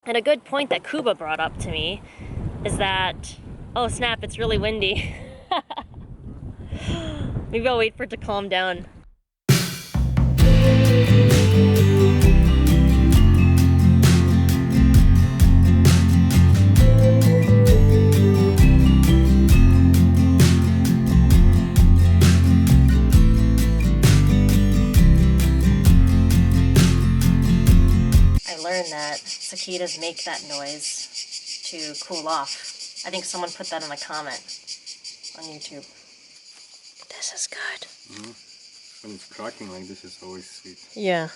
And a good point that Kuba brought up to me is that, oh snap, it's really windy. Maybe I'll wait for it to calm down. That cicadas make that noise to cool off. I think someone put that in a comment on YouTube. This is good. When it's cracking like this, it's always sweet. Yeah.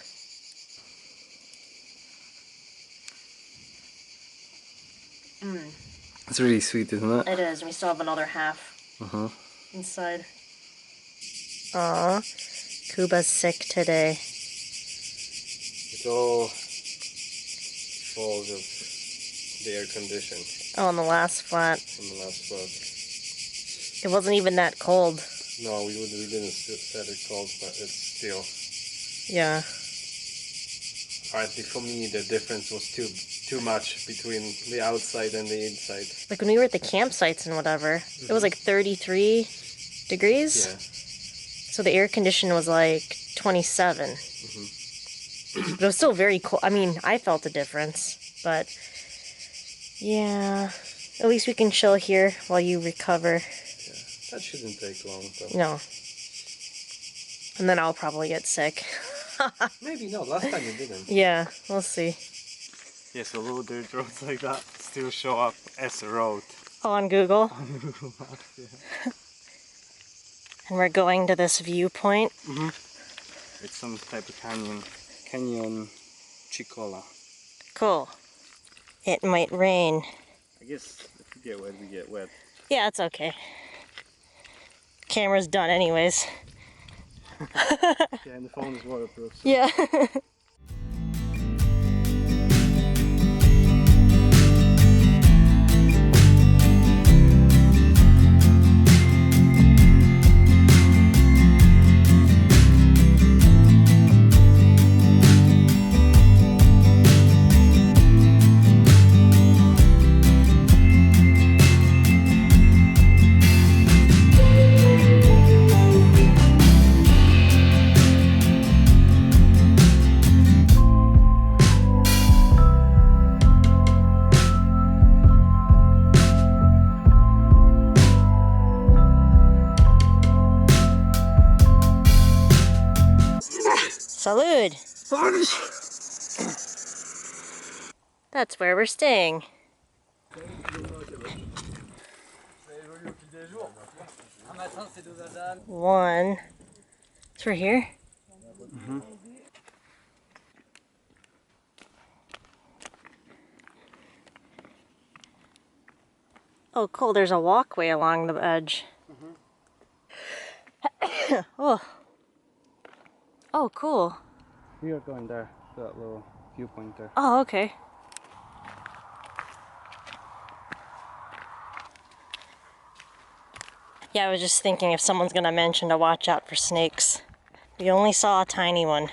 It's really sweet, isn't it? It is. And we still have another half inside. Aw, Kuba's sick today. It's all fault of the air condition. Oh, on the last flat. On the last flat. It wasn't even that cold. No, we didn't set it cold, but it's still. Yeah. Apparently for me the difference was too much between the outside and the inside. Like when we were at the campsites and whatever, it was like 33 degrees. Yeah. So the air condition was like 27. But it was still very cold. I mean, I felt a difference, but yeah, at least we can chill here while you recover. Yeah, that shouldn't take long though. No. And then I'll probably get sick. Maybe not, last time you didn't. Yeah, we'll see. Yeah, so little dirt roads like that still show up as a road. Oh, on Google? On Google Maps, yeah. And we're going to this viewpoint. It's some type of canyon. Canyon Chicola. Cool. It might rain. I guess if we get wet, we get wet. Yeah, it's okay. Camera's done anyways. Yeah, and the phone is waterproof. So. Yeah. Salud! That's where we're staying. One. It's right here? Oh, cool. There's a walkway along the edge. Oh. Oh, cool. We are going there, that little viewpoint there. Oh, okay. Yeah, I was just thinking if someone's gonna mention to watch out for snakes. We only saw a tiny one.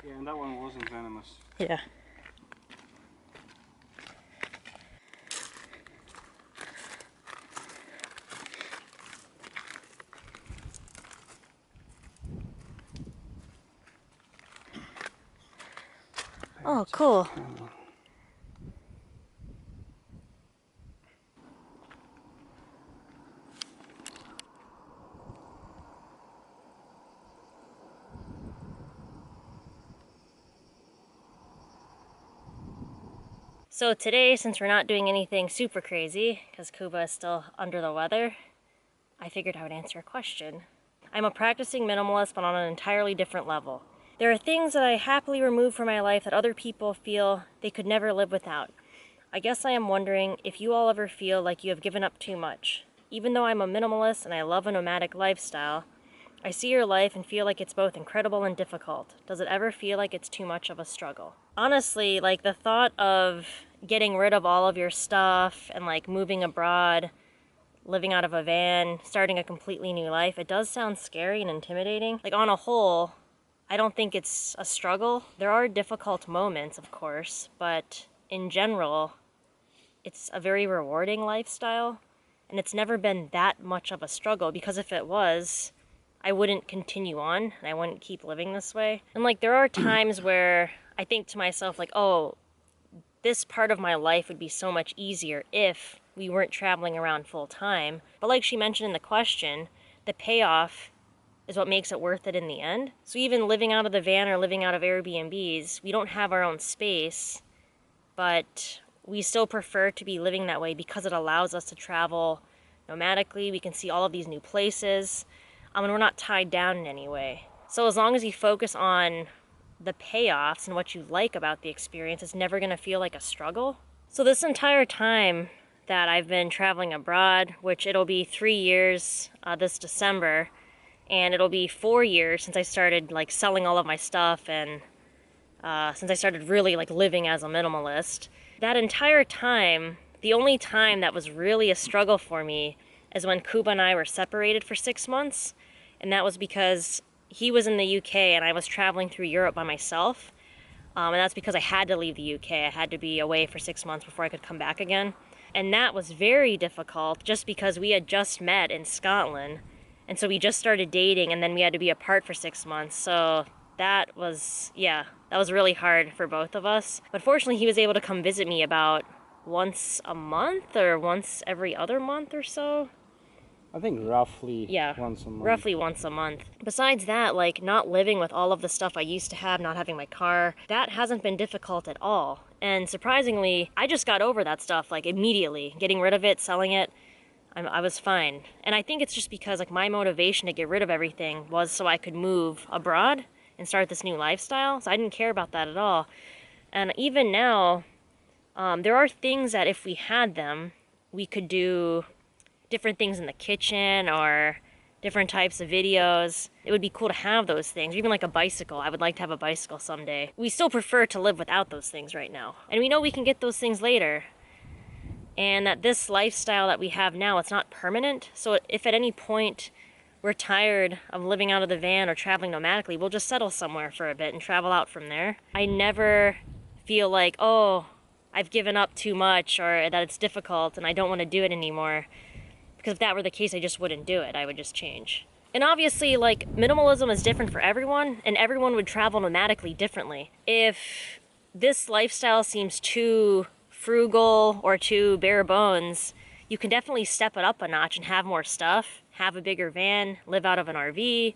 Yeah, and that one wasn't venomous. Yeah. Oh, cool. So today, since we're not doing anything super crazy, because Kuba is still under the weather, I figured I would answer a question. I'm a practicing minimalist, but on an entirely different level. There are things that I happily remove from my life that other people feel they could never live without. I guess I am wondering if you all ever feel like you have given up too much. Even though I'm a minimalist and I love a nomadic lifestyle, I see your life and feel like it's both incredible and difficult. Does it ever feel like it's too much of a struggle? Honestly, like the thought of getting rid of all of your stuff and like moving abroad, living out of a van, starting a completely new life, it does sound scary and intimidating. Like on a whole, I don't think it's a struggle. There are difficult moments, of course, but in general, it's a very rewarding lifestyle, and it's never been that much of a struggle, because if it was, I wouldn't continue on, and I wouldn't keep living this way. And like, there are times where I think to myself, like, oh, this part of my life would be so much easier if we weren't traveling around full time. But like she mentioned in the question, the payoff is what makes it worth it in the end. So even living out of the van or living out of Airbnbs, we don't have our own space, but we still prefer to be living that way because it allows us to travel nomadically. We can see all of these new places, and we're not tied down in any way. So as long as you focus on the payoffs and what you like about the experience, it's never going to feel like a struggle. So this entire time that I've been traveling abroad, which it'll be 3 years this December, and it'll be 4 years since I started like selling all of my stuff, and since I started really like living as a minimalist. That entire time, the only time that was really a struggle for me is when Kuba and I were separated for 6 months, and that was because he was in the UK and I was traveling through Europe by myself, and that's because I had to leave the UK. I had to be away for 6 months before I could come back again, and that was very difficult just because we had just met in Scotland, and so we just started dating, and then we had to be apart for 6 months. So that was, yeah, that was really hard for both of us. But fortunately, he was able to come visit me about once a month or once every other month or so. I think roughly once a month. Roughly once a month. Besides that, like, not living with all of the stuff I used to have, not having my car, that hasn't been difficult at all. And surprisingly, I just got over that stuff, like, immediately. Getting rid of it, selling it, I was fine. And I think it's just because, like, my motivation to get rid of everything was so I could move abroad and start this new lifestyle. So I didn't care about that at all. And even now, there are things that if we had them, we could do different things in the kitchen or different types of videos. It would be cool to have those things, or even like a bicycle. I would like to have a bicycle someday. We still prefer to live without those things right now. And we know we can get those things later. And that this lifestyle that we have now, it's not permanent. So if at any point we're tired of living out of the van or traveling nomadically, we'll just settle somewhere for a bit and travel out from there. I never feel like, oh, I've given up too much, or that it's difficult and I don't want to do it anymore. Because if that were the case, I just wouldn't do it. I would just change. And obviously, like, minimalism is different for everyone, and everyone would travel nomadically differently. If this lifestyle seems too frugal or too bare bones, you can definitely step it up a notch and have more stuff, have a bigger van, live out of an RV,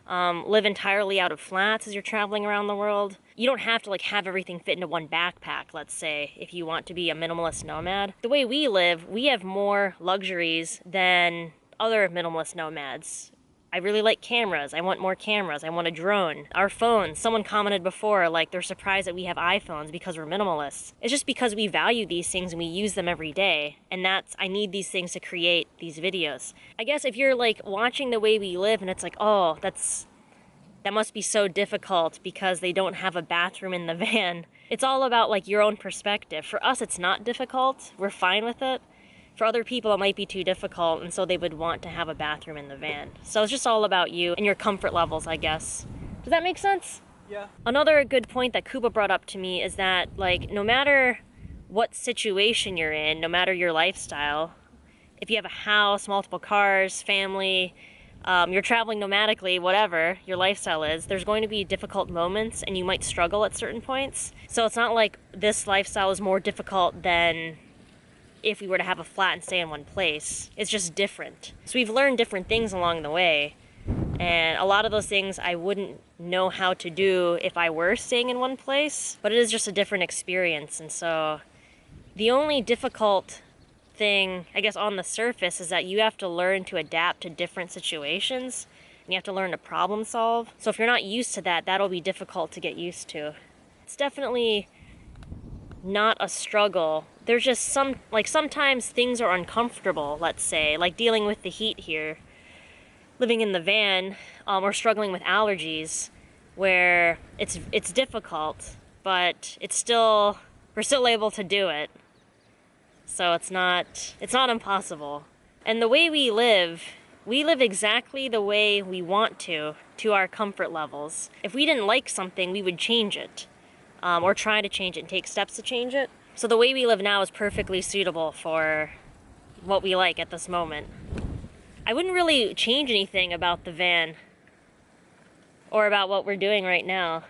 live entirely out of flats as you're traveling around the world. You don't have to like have everything fit into one backpack, let's say, if you want to be a minimalist nomad. The way we live, we have more luxuries than other minimalist nomads. I really like cameras. I want more cameras. I want a drone. Our phones, someone commented before, like they're surprised that we have iPhones because we're minimalists. It's just because we value these things and we use them every day. And I need these things to create these videos. I guess if you're like watching the way we live and it's like, oh, that must be so difficult because they don't have a bathroom in the van. It's all about like your own perspective. For us, it's not difficult. We're fine with it. For other people, it might be too difficult, and so they would want to have a bathroom in the van. So it's just all about you and your comfort levels, I guess. Does that make sense? Yeah. Another good point that Kuba brought up to me is that, like, no matter what situation you're in, no matter your lifestyle, if you have a house, multiple cars, family, you're traveling nomadically, whatever your lifestyle is, there's going to be difficult moments and you might struggle at certain points. So it's not like this lifestyle is more difficult than if we were to have a flat and stay in one place. It's just different. So we've learned different things along the way, and a lot of those things I wouldn't know how to do if I were staying in one place, but it is just a different experience. And so the only difficult thing, I guess, on the surface is that you have to learn to adapt to different situations, and you have to learn to problem solve. So if you're not used to that, that'll be difficult to get used to. It's definitely not a struggle. There's just sometimes things are uncomfortable, let's say, like dealing with the heat here, living in the van, or struggling with allergies, where it's difficult, but we're still able to do it. So it's not impossible. And the way we live exactly the way we want to our comfort levels. If we didn't like something, we would change it, or try to change it and take steps to change it. So the way we live now is perfectly suitable for what we like at this moment. I wouldn't really change anything about the van or about what we're doing right now.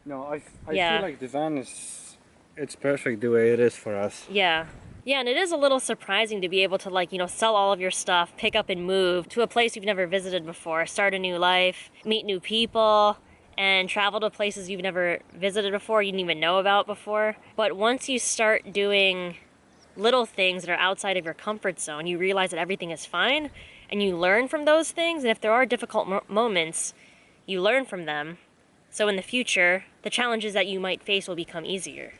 No, I feel like the van it's perfect the way it is for us. Yeah. Yeah, and it is a little surprising to be able to, like, you know, sell all of your stuff, pick up and move to a place you've never visited before, start a new life, meet new people, and travel to places you've never visited before, you didn't even know about before. But once you start doing little things that are outside of your comfort zone, you realize that everything is fine, and you learn from those things, and if there are difficult moments, you learn from them. So in the future, the challenges that you might face will become easier.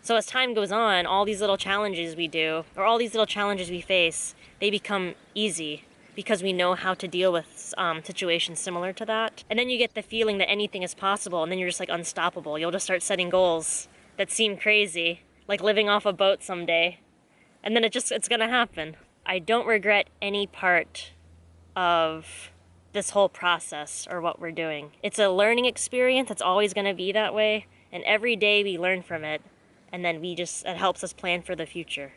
So as time goes on, all these little challenges we do, or all these little challenges we face, they become easy because we know how to deal with situations similar to that. And then you get the feeling that anything is possible, and then you're just like unstoppable. You'll just start setting goals that seem crazy, like living off a boat someday. And then it's gonna happen. I don't regret any part of this whole process or what we're doing. It's a learning experience. It's always gonna be that way. And every day we learn from it. And then it helps us plan for the future.